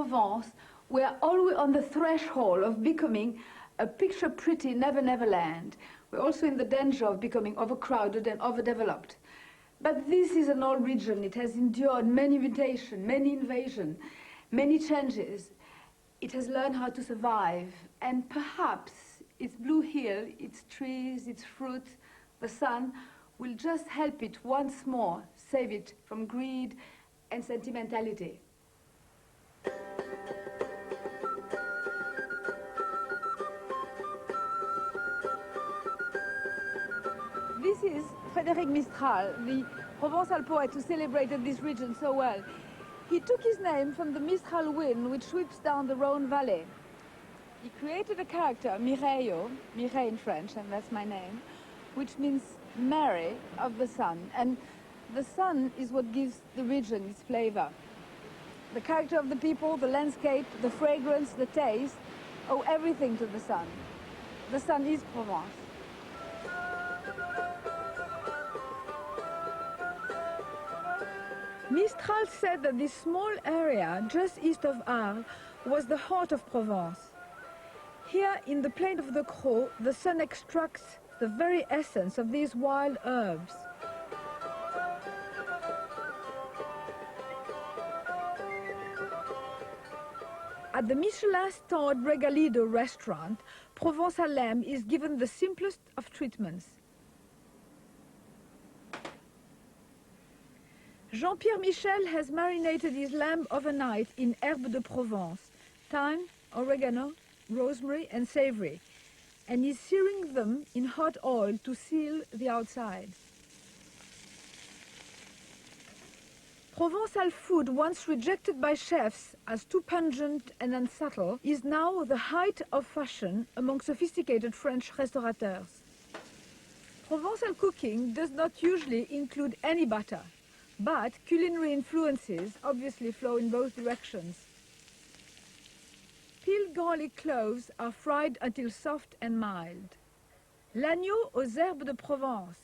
Provence, we are always on the threshold of becoming a picture-pretty never-never land. We're also in the danger of becoming overcrowded and overdeveloped. But this is an old region. It has endured many mutations, many invasions, many changes. It has learned how to survive, and perhaps its blue hill, its trees, its fruit, the sun, will just help it once more save it from greed and sentimentality. This is Frédéric Mistral, the Provençal poet who celebrated this region so well. He took his name from the Mistral wind which sweeps down the Rhône Valley. He created a character, Mireille in French, and that's my name, which means Mary of the sun. And the sun is what gives the region its flavor. The character of the people, the landscape, the fragrance, the taste, owe everything to the sun. The sun is Provence. Mistral said that this small area just east of Arles was the heart of Provence. Here in the plain of the Crau, the sun extracts the very essence of these wild herbs. At the Michelin-starred Regalido restaurant, Provençal lamb is given the simplest of treatments. Jean-Pierre Michel has marinated his lamb overnight in herbe de Provence, thyme, oregano, rosemary and savory, and is searing them in hot oil to seal the outside. Provençal food, once rejected by chefs as too pungent and unsubtle, is now the height of fashion among sophisticated French restaurateurs. Provençal cooking does not usually include any butter, but culinary influences obviously flow in both directions. Peeled garlic cloves are fried until soft and mild. L'agneau aux herbes de Provence.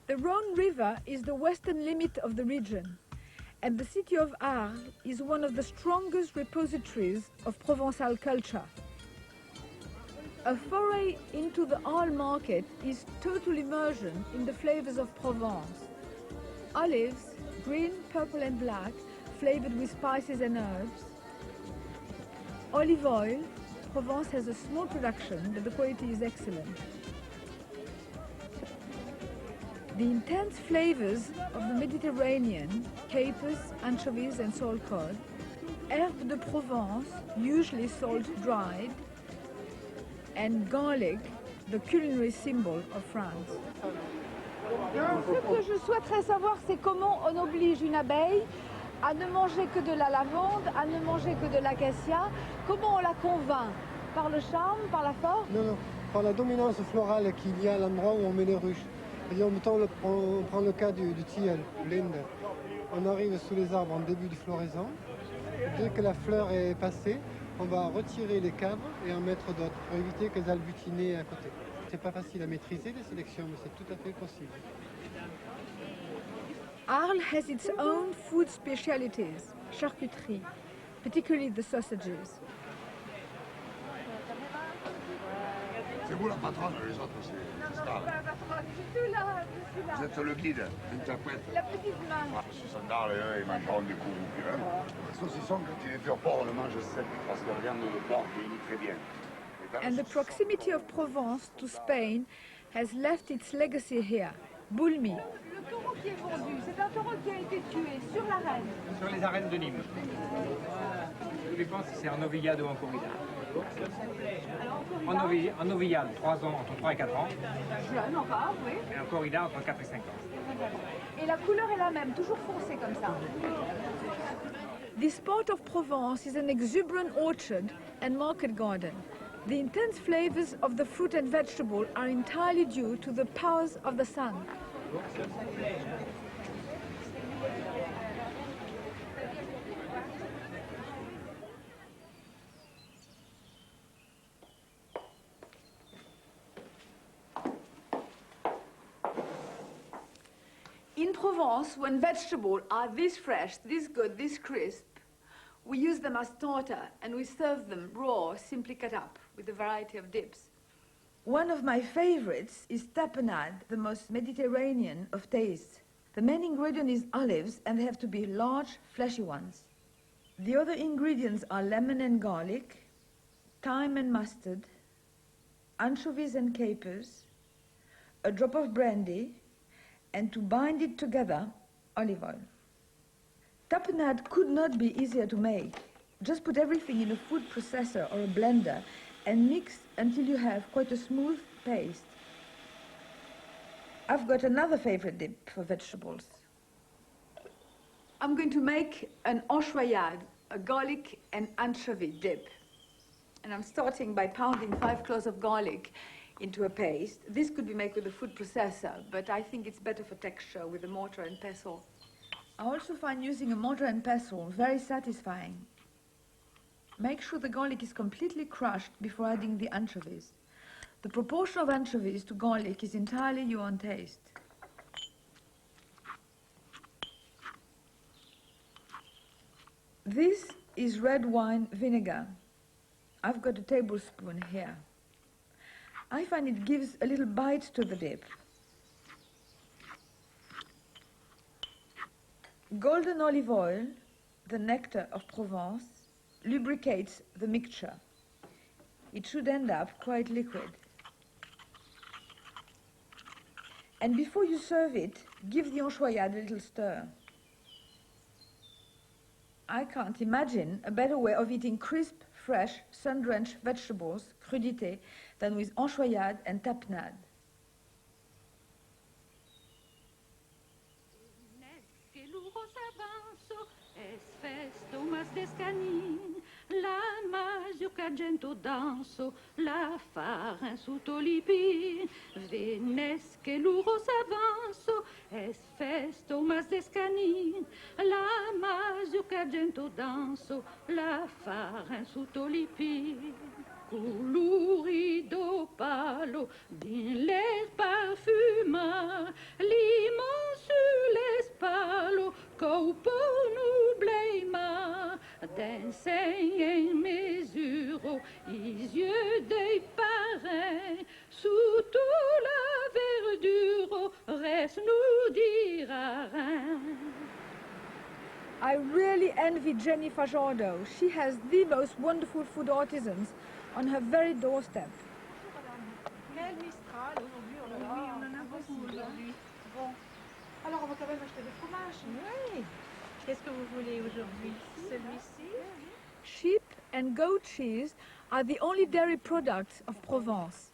The Rhône River is the western limit of the region, and the city of Arles is one of the strongest repositories of Provençal culture. A foray into the Arles market is total immersion in the flavors of Provence. Olives, green, purple and black, flavored with spices and herbs. Olive oil. Provence has a small production, but the quality is excellent. The intense flavors of the Mediterranean, capers, anchovies and salt cod. Herbe de Provence, usually salt dried, and garlic, the culinary symbol of France. Ce que je souhaiterais savoir, c'est comment on oblige une abeille à ne manger que de la lavande, à ne manger que de l'acacia. Comment on la convainc? Par le charme, par la force? Non, par la dominance florale qu'il y a à l'endroit où on met les ruches. On prend le cas du tilleul, l'Inde. On arrive sous les arbres en début de floraison. Dès que la fleur est passée, on va retirer les caves et en mettre d'autres pour éviter qu'elles aillent butiner à côté. C'est pas facile à maîtriser les sélections, mais c'est tout à fait possible. Arles has its own food specialities, charcuterie, particularly the sausages. C'est vous la patronne, les autres c'est Star. Je suis là. Vous êtes le guide, l'interprète. La petite main. Ce standard, ils mangeront des coups. Le saucisson, quand il est fait au porc, on le mange sec, parce que la viande de porc vieillit très bien. And the proximity of Provence to Spain has left its legacy here. Boulmy. Le taureau qui est vendu, c'est un taureau qui a été tué sur l'arène. Sur les arènes de Nîmes. Tout dépend si c'est en novillade ou en corrida. En novillade, 3 ans, entre 3 et 4 ans. Jeune encore, oui. Et en corrida, entre 4 et 5 ans. Et la couleur est la même, toujours foncée comme ça. This part of Provence is an exuberant orchard and market garden. The intense flavors of the fruit and vegetable are entirely due to the powers of the sun. In Provence, when vegetables are this fresh, this good, this crisp, we use them as starter and we serve them raw, simply cut up, with a variety of dips. One of my favorites is tapenade, the most Mediterranean of tastes. The main ingredient is olives, and they have to be large, fleshy ones. The other ingredients are lemon and garlic, thyme and mustard, anchovies and capers, a drop of brandy, and to bind it together, olive oil. Tapenade could not be easier to make. Just put everything in a food processor or a blender and mix until you have quite a smooth paste. I've got another favorite dip for vegetables. I'm going to make an enchoyade, a garlic and anchovy dip. And I'm starting by pounding 5 cloves of garlic into a paste. This could be made with a food processor, but I think it's better for texture with a mortar and pestle. I also find using a mortar and pestle very satisfying. Make sure the garlic is completely crushed before adding the anchovies. The proportion of anchovies to garlic is entirely your own taste. This is red wine vinegar. I've got a tablespoon here. I find it gives a little bite to the dip. Golden olive oil, the nectar of Provence, lubricates the mixture. It should end up quite liquid. And before you serve it, give the enchoyade a little stir. I can't imagine a better way of eating crisp, fresh, sun-drenched vegetables, crudité, than with enchoyade and tapenade. La mazurka gento danso, la farin sotto lipi, venes che luro s'avanzo, es festo mas descanin, la mazurka gento danso, la farin sotto lipi. Colorido palo, din l'air parfuma, limon sur l'espalo, copo nu bleima, d'enseigne en mesure, les yeux des parrains, sous tout la verdure, reste nous dire rien. I really envy Jenny Fajardo. She has the most wonderful food artisans on her very doorstep. Quel Mistral aujourd'hui, on en a beaucoup aujourd'hui. Bon, alors on va quand même acheter des fromages. Oui. Qu'est-ce que vous voulez aujourd'hui? Celui-ci? Sheep and goat cheese are the only dairy products of Provence.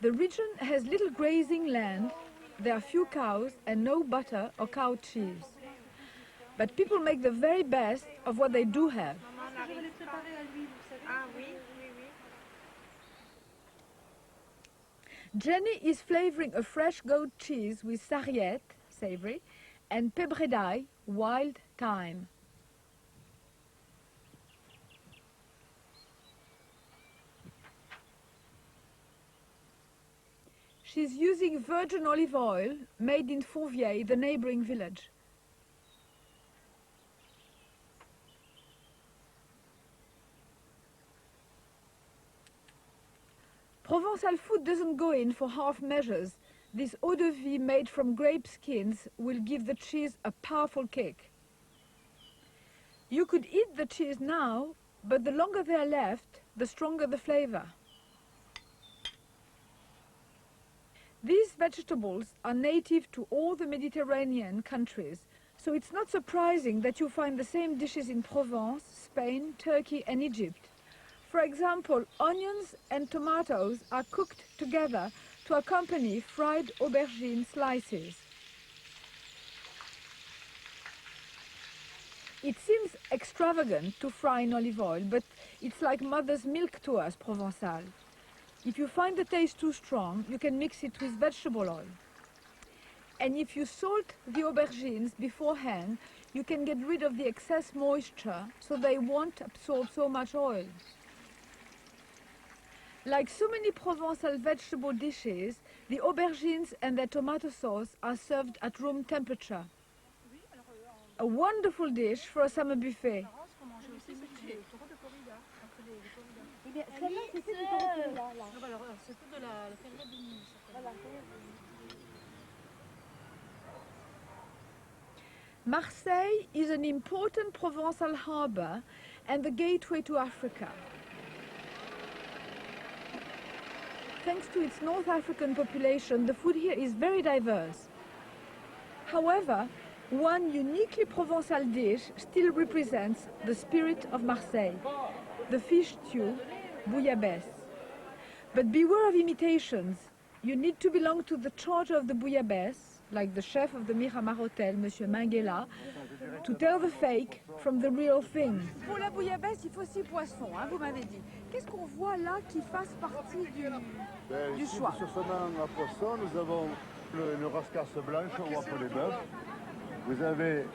The region has little grazing land, there are few cows and no butter or cow cheese. But people make the very best of what they do have. Ah oui, oui, oui. Jenny is flavoring a fresh goat cheese with sarriette, savory, and pebre d'ail, wild thyme. She's using virgin olive oil made in Fourvière, the neighboring village. Provençal food doesn't go in for half measures. This eau de vie made from grape skins will give the cheese a powerful kick. You could eat the cheese now, but the longer they're left, the stronger the flavor. These vegetables are native to all the Mediterranean countries, so it's not surprising that you find the same dishes in Provence, Spain, Turkey and Egypt. For example, onions and tomatoes are cooked together to accompany fried aubergine slices. It seems extravagant to fry in olive oil, but it's like mother's milk to us, Provençal. If you find the taste too strong, you can mix it with vegetable oil. And if you salt the aubergines beforehand, you can get rid of the excess moisture so they won't absorb so much oil. Like so many Provençal vegetable dishes, the aubergines and their tomato sauce are served at room temperature. A wonderful dish for a summer buffet. Marseille is an important Provençal harbour and the gateway to Africa. Thanks to its North African population, the food here is very diverse. However, one uniquely Provençal dish still represents the spirit of Marseille, the fish stew, bouillabaisse. But beware of imitations. You need to belong to the charter of the bouillabaisse, like the chef of the Miramar Hotel, Monsieur Minguella, to tell the fake from the real thing. Pour la bouillabaisse, il faut 6 poissons, hein, vous m'avez dit. Qu'est-ce qu'on voit là qui fasse partie du choix? Sur ce banc à poisson, nous avons une rascasse blanche ou appelée bœuf. Vous avez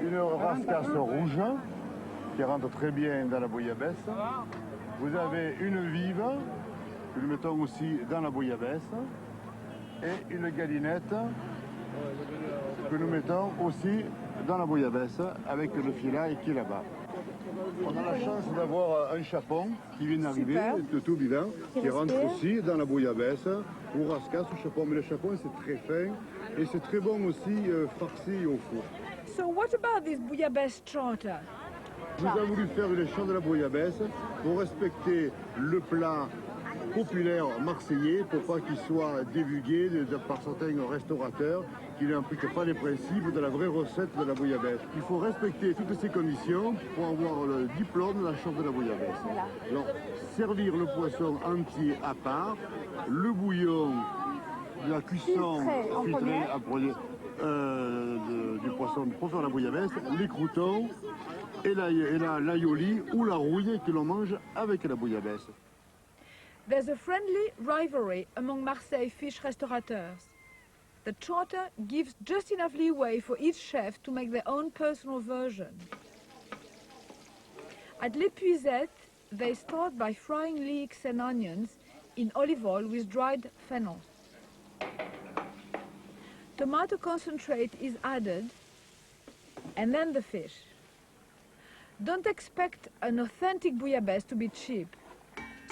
une rascasse rouge qui rentre très bien dans la bouillabaisse. Vous avez une vive que nous mettons aussi dans la bouillabaisse. Et une galinette que nous mettons aussi dans la bouillabaisse avec le filet qui est là-bas. On a la chance d'avoir un chapon qui vient d'arriver, de tout vivant, qui rentre aussi dans la bouillabaisse ou rascasse au chapon. Mais le chapon c'est très fin et c'est très bon aussi farci au four. So what about this bouillabaisse charter? Je vous ai voulu faire une chante de la bouillabaisse pour respecter le plat populaire marseillais, pour pas qu'il soit divulgué par certains restaurateurs qui n'impliquent pas les principes de la vraie recette de la bouillabaisse. Il faut respecter toutes ces conditions pour avoir le diplôme de la chante de la bouillabaisse. Alors, servir le poisson entier à part, le bouillon, la cuisson filtrée du poisson pour faire la bouillabaisse, les croûtons et l'aïoli ou la rouille que l'on mange avec la bouillabaisse. There's a friendly rivalry among Marseille fish restaurateurs. The charter gives just enough leeway for each chef to make their own personal version. At l'Épuisette, they start by frying leeks and onions in olive oil with dried fennel. Tomato concentrate is added, and then the fish. Don't expect an authentic bouillabaisse to be cheap.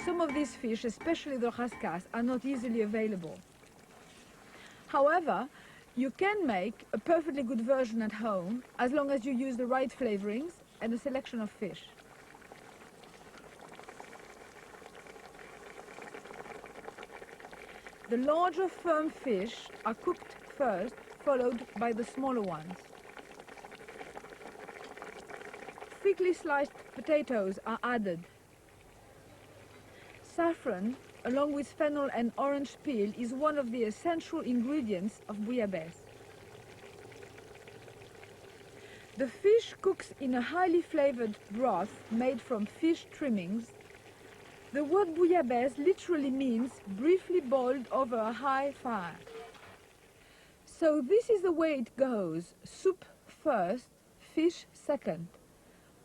Some of these fish, especially the rascasse, are not easily available. However, you can make a perfectly good version at home as long as you use the right flavorings and a selection of fish. The larger firm fish are cooked first, followed by the smaller ones. Thickly sliced potatoes are added. Saffron, along with fennel and orange peel, is one of the essential ingredients of bouillabaisse. The fish cooks in a highly flavored broth made from fish trimmings. The word bouillabaisse literally means briefly boiled over a high fire. So this is the way it goes: soup first, fish second.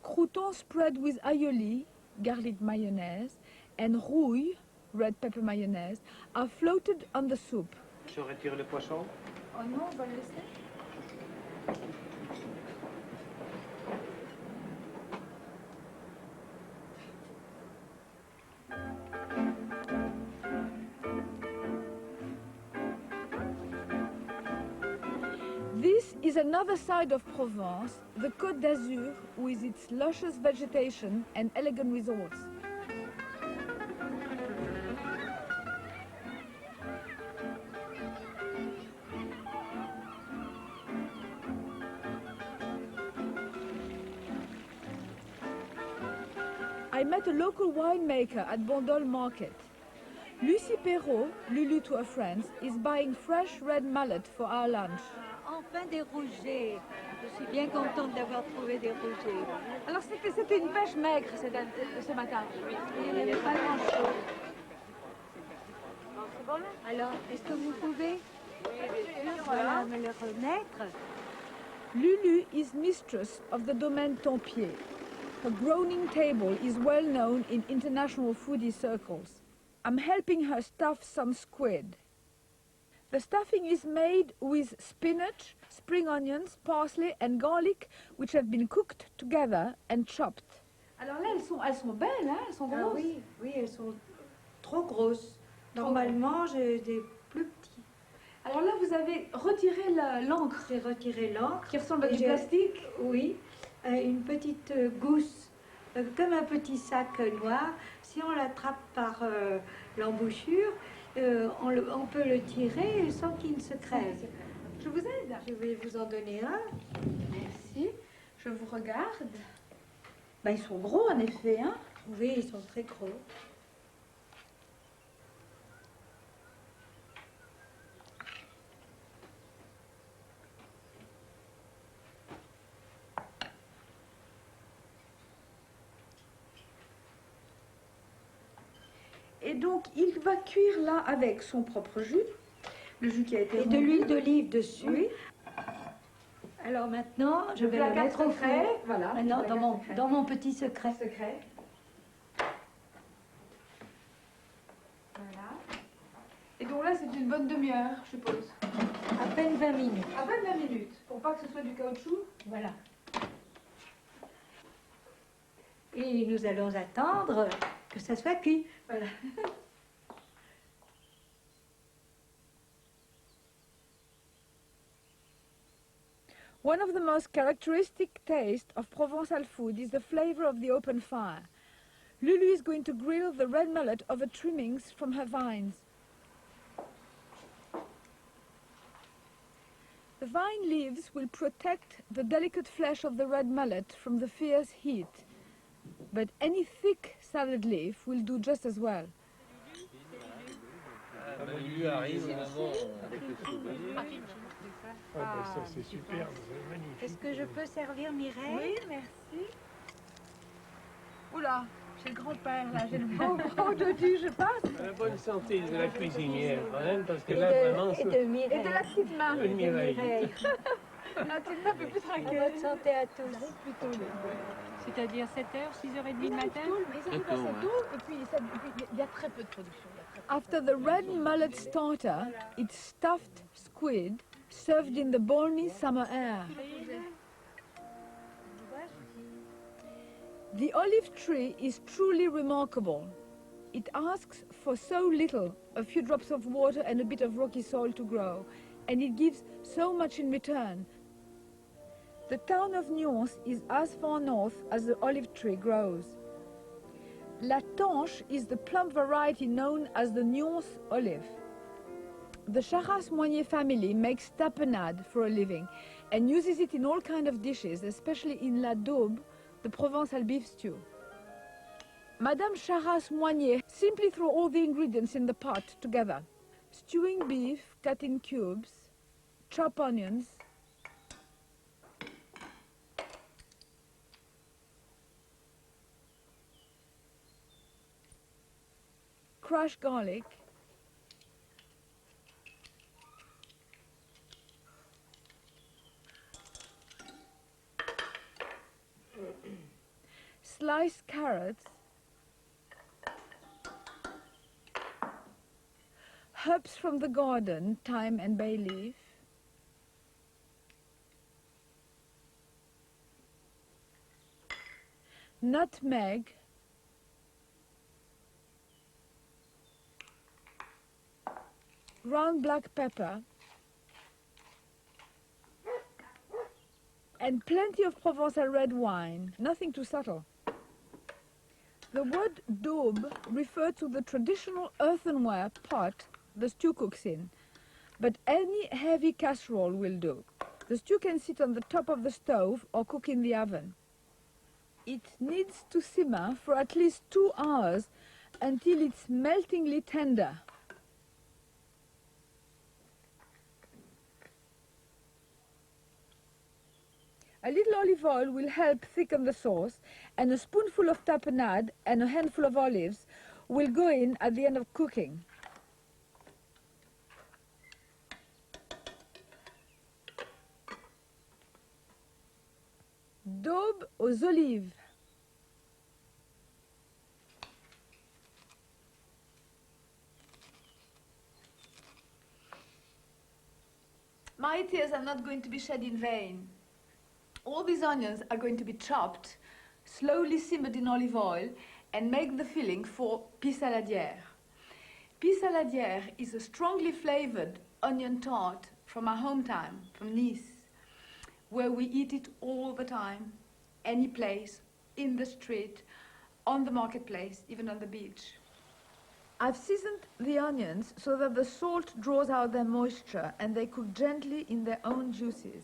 Croûtons spread with aioli, garlic mayonnaise, and rouille, red pepper mayonnaise, are floated on the soup. Je retire le poisson. Oh non, on va le laisser. This is another side of Provence, the Côte d'Azur, with its luscious vegetation and elegant resorts. I met a local winemaker at Bandol Market. Lucie Perrault, Lulu to her friends, is buying fresh red mullet for our lunch. Enfin des rougets. Je suis bien contente d'avoir trouvé des rougets. Alors c'était une pêche maigre ce matin. Il n'y avait pas grand-chose. Alors, est-ce que vous pouvez me le remettre? Lulu is mistress of the domaine Tempier. Her groaning table is well known in international foodie circles. I'm helping her stuff some squid. The stuffing is made with spinach, spring onions, parsley and garlic which have been cooked together and chopped. Alors là, elles sont belles, hein? Elles sont grosses. Oui, oui, elles sont trop grosses. Normalement, j'ai des plus petits. Alors là, vous avez retiré l'encre. J'ai retiré l'encre. Qui ressemble à du plastique. Oui, une petite gousse, comme un petit sac noir. Si on l'attrape par l'embouchure, on peut le tirer sans qu'il ne se crève. Je vous aide. Je vais vous en donner un. Merci. Je vous regarde. Ben, ils sont gros en effet, hein? Oui, ils sont très gros. Et donc, il va cuire là avec son propre jus, le jus qui a été Et de l'huile d'olive dessus. Oui. Alors maintenant, je vais le mettre au frais. Voilà. Maintenant, dans mon petit secret. Voilà. Et donc là, c'est une bonne demi-heure, je suppose. À peine 20 minutes. À peine 20 minutes, pour pas que ce soit du caoutchouc. Voilà. Et nous allons attendre que ça soit cuit. Voilà. One of the most characteristic tastes of Provençal food is the flavor of the open fire. Lulu is going to grill the red mullet over trimmings from her vines. The vine leaves will protect the delicate flesh of the red mullet from the fierce heat, but any thick salad leaf will do just as well. Lulu arrive avant avec le sourire. Ah, ben ça c'est super, c'est magnifique. Est-ce que je peux servir Mireille? Oui, merci. Oula, j'ai le grand-père là, j'ai le beau dodu, je passe. La bonne santé de la cuisinière, quand même, parce que là vraiment... Et de Mireille. Et de la petite main. De Mireille. La petite main peut plus trinquer. Bonne santé à tous. C'est-à-dire 7h, 6h30 du matin? Ils arrivent assez tôt, et puis il y a très peu de production. After the red mullet starter, it's stuffed squid served in the balmy summer air. The olive tree is truly remarkable. It asks for so little, a few drops of water and a bit of rocky soil to grow, and it gives so much in return. The town of Nyons is as far north as the olive tree grows. La Tanche is the plump variety known as the Nyons olive. The Charras-Moignet family makes tapenade for a living and uses it in all kinds of dishes, especially in la daube, the Provençal beef stew. Madame Charras-Moignet simply throw all the ingredients in the pot together. Stewing beef cut in cubes, chop onions, crushed garlic, sliced carrots, herbs from the garden, thyme and bay leaf, nutmeg, ground black pepper, and plenty of Provençal red wine, nothing too subtle. The word daube refers to the traditional earthenware pot the stew cooks in, but any heavy casserole will do. The stew can sit on the top of the stove or cook in the oven. It needs to simmer for at least 2 hours until it's meltingly tender. A little olive oil will help thicken the sauce, and a spoonful of tapenade and a handful of olives will go in at the end of cooking. Daube aux olives. My tears are not going to be shed in vain. All these onions are going to be chopped, slowly simmered in olive oil, and make the filling for pissaladière. Pissaladière is a strongly flavored onion tart from our hometown, from Nice, where we eat it all the time, any place, in the street, on the marketplace, even on the beach. I've seasoned the onions so that the salt draws out their moisture and they cook gently in their own juices.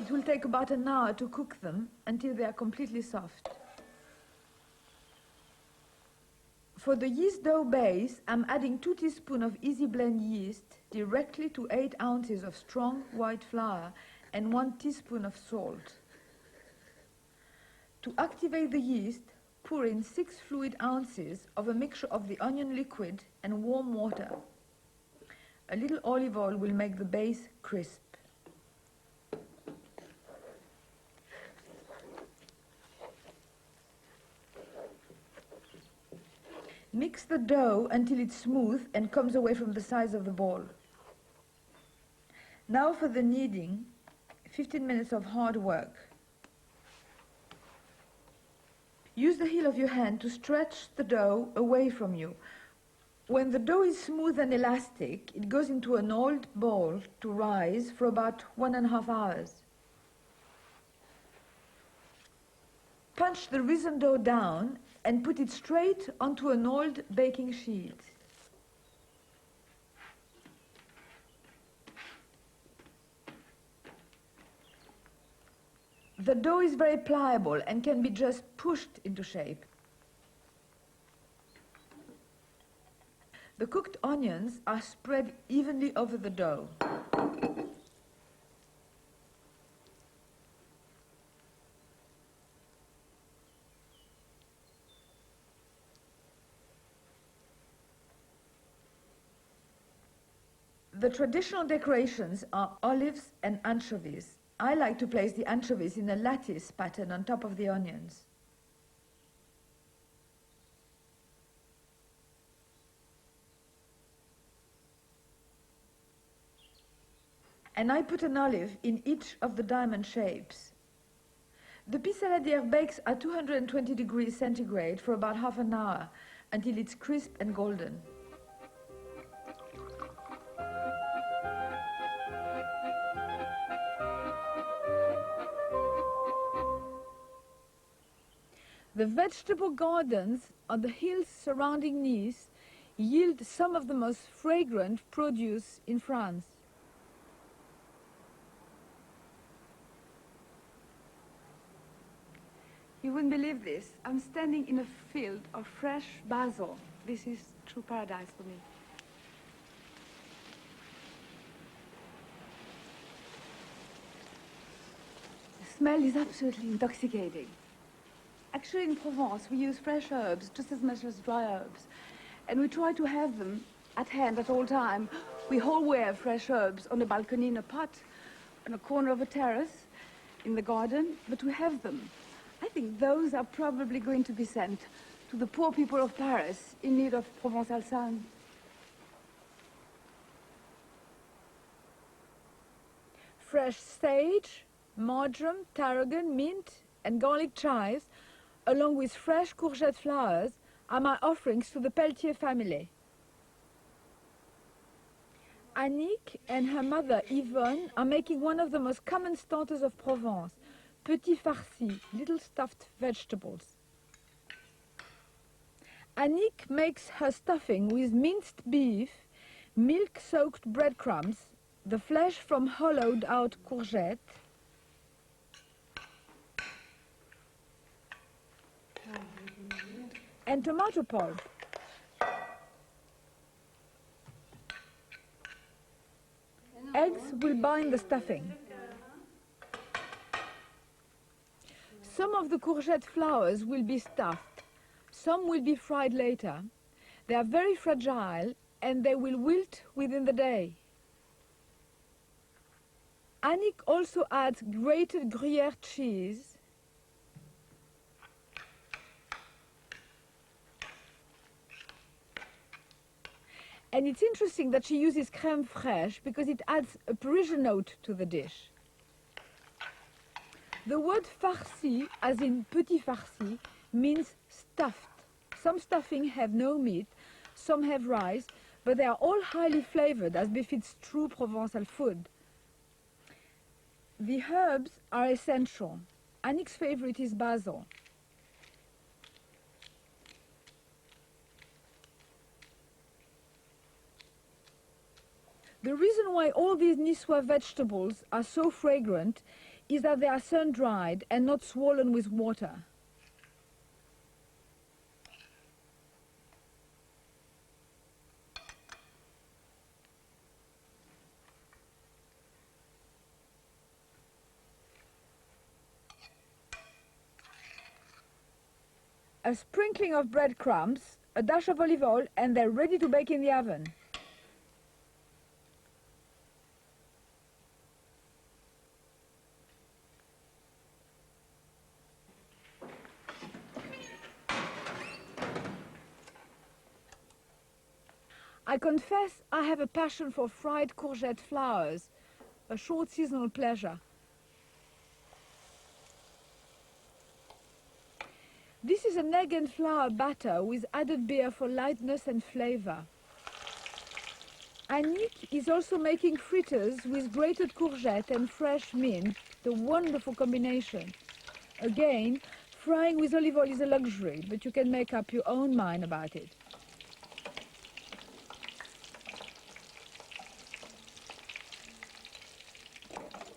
It will take about an hour to cook them until they are completely soft. For the yeast dough base, I'm adding 2 teaspoons of Easy Blend yeast directly to 8 ounces of strong white flour and 1 teaspoon of salt. To activate the yeast, pour in 6 fluid ounces of a mixture of the onion liquid and warm water. A little olive oil will make the base crisp. Mix the dough until it's smooth and comes away from the sides of the ball. Now for the kneading, 15 minutes of hard work. Use the heel of your hand to stretch the dough away from you. When the dough is smooth and elastic, it goes into an oiled bowl to rise for about 1.5 hours. Punch the risen dough down and put it straight onto an oiled baking sheet. The dough is very pliable and can be just pushed into shape. The cooked onions are spread evenly over the dough. The traditional decorations are olives and anchovies. I like to place the anchovies in a lattice pattern on top of the onions. And I put an olive in each of the diamond shapes. The pissaladière bakes at 220 degrees centigrade for about half an hour until it's crisp and golden. The vegetable gardens on the hills surrounding Nice yield some of the most fragrant produce in France. You wouldn't believe this. I'm standing in a field of fresh basil. This is true paradise for me. The smell is absolutely intoxicating. Actually, in Provence, we use fresh herbs just as much as dry herbs. And we try to have them at hand at all time. We always have fresh herbs on a balcony, in a pot, on a corner of a terrace, in the garden, but we have them. I think those are probably going to be sent to the poor people of Paris in need of Provençal sun. Fresh sage, marjoram, tarragon, mint, and garlic chives, along with fresh courgette flowers, are my offerings to the Pelletier family. Annick and her mother Yvonne are making one of the most common starters of Provence, petit farci, little stuffed vegetables. Annick makes her stuffing with minced beef, milk-soaked breadcrumbs, the flesh from hollowed-out courgette, and tomato pulp. Eggs will bind the stuffing. Some of the courgette flowers will be stuffed. Some will be fried later. They are very fragile and they will wilt within the day. Annick also adds grated Gruyere cheese and it's interesting that she uses crème fraîche because it adds a Parisian note to the dish. The word farci, as in petit farci, means stuffed. Some stuffing have no meat, some have rice, but they are all highly flavored as befits true Provençal food. The herbs are essential. Annick's favorite is basil. The reason why all these Niçois vegetables are so fragrant is that they are sun-dried and not swollen with water. A sprinkling of breadcrumbs, a dash of olive oil, and they're ready to bake in the oven. I confess I have a passion for fried courgette flowers, a short seasonal pleasure. This is an egg and flour batter with added beer for lightness and flavor. Annick is also making fritters with grated courgette and fresh mint, the wonderful combination. Again, frying with olive oil is a luxury, but you can make up your own mind about it.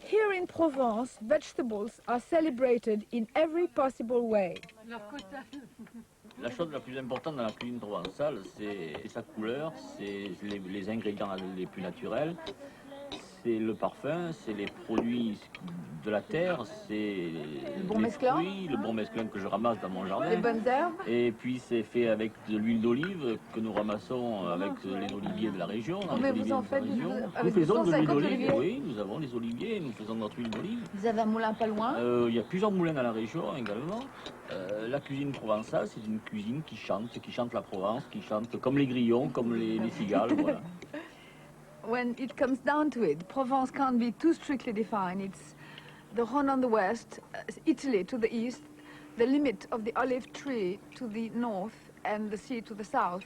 Here in Provence, vegetables are celebrated in every possible way. La chose la plus importante dans la cuisine provençale, c'est sa couleur, c'est les ingrédients les plus naturels, c'est le parfum, c'est les produits de la terre, c'est le bon les mesclun, fruits, le bon mesclin que je ramasse dans mon jardin. Les bonnes herbes. Et puis c'est fait avec de l'huile d'olive que nous ramassons avec les oliviers de la région. Mais vous en faites nous faisons de l'huile d'olive, oui, nous avons les oliviers, nous faisons notre huile d'olive. Vous avez un moulin pas loin? Il y a plusieurs moulins dans la région également. La cuisine provençale, c'est une cuisine qui chante la Provence, qui chante comme les grillons, comme les cigales, voilà. When it comes down to it, Provence can't be too strictly defined. It's the Rhône on the west, Italy to the east, the limit of the olive tree to the north, and the sea to the south.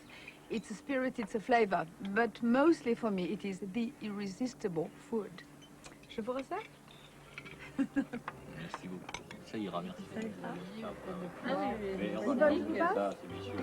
It's a spirit, it's a flavor, but mostly for me it is the irresistible food. Je vous reçois? Merci beaucoup. Ça ira, merci. Ça ira. Mais on va manger ça, c'est vicieux.